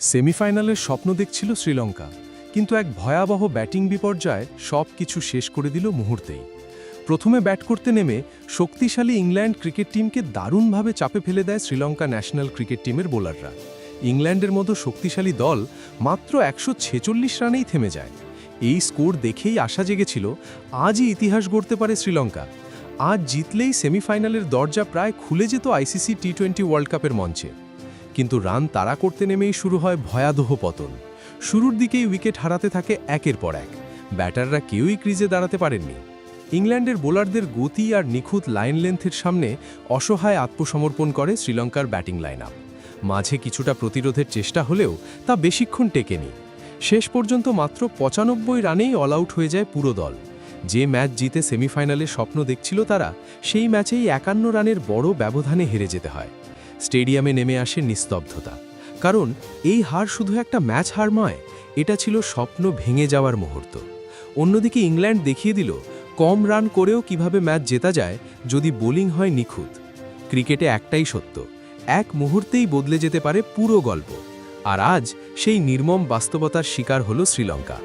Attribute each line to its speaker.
Speaker 1: সেমিফাইনালের স্বপ্ন দেখছিল শ্রীলঙ্কা, কিন্তু এক ভয়াবহ ব্যাটিং বিপর্যয় সব কিছু শেষ করে দিল মুহূর্তেই। প্রথমে ব্যাট করতে নেমে শক্তিশালী ইংল্যান্ড ক্রিকেট টিমকে দারুণভাবে চাপে ফেলে দেয় শ্রীলঙ্কা ন্যাশনাল ক্রিকেট টিমের বোলাররা। ইংল্যান্ডের মতো শক্তিশালী দল মাত্র 146 রানেই থেমে যায়। এই স্কোর দেখেই আশা জেগেছিল আজই ইতিহাস গড়তে পারে শ্রীলঙ্কা। আজ জিতলেই সেমিফাইনালের দরজা প্রায় খুলে যেত আইসিসি টি20 ওয়ার্ল্ড কাপের মঞ্চে। কিন্তু রান তাড়া করতে নেমেই শুরু হয় ভয়াবহ পতন। শুরুর দিকেই উইকেট হারাতে থাকে একের পর এক। ব্যাটাররা কেউই ক্রিজে দাঁড়াতে পারেননি। ইংল্যান্ডের বোলারদের গতি আর নিখুঁত লাইন লেন্থের সামনে অসহায় আত্মসমর্পণ করে শ্রীলঙ্কার ব্যাটিং লাইন আপ। মাঝে কিছুটা প্রতিরোধের চেষ্টা হলেও তা বেশিক্ষণ টেকেনি। শেষ পর্যন্ত মাত্র 95 রানেই অল আউট হয়ে যায় পুরো দল। যে ম্যাচ জিতে সেমিফাইনালে স্বপ্ন দেখছিল তারা, সেই ম্যাচেই 51 রানের বড় ব্যবধানে হেরে যেতে হয়। স্টেডিয়ামে নেমে আসে নিস্তব্ধতা, কারণ এই হার শুধু একটা ম্যাচ হার নয়, এটা ছিল স্বপ্ন ভেঙে যাওয়ার মুহূর্ত। অন্যদিকে ইংল্যান্ড দেখিয়ে দিল কম রান করেও কিভাবে ম্যাচ জেতা যায় যদি বোলিং হয় নিখুঁত। ক্রিকেটে একটাই সত্য, এক মুহূর্তেই বদলে যেতে পারে পুরো গল্প। আর আজ সেই নির্মম বাস্তবতার শিকার হল শ্রীলঙ্কা।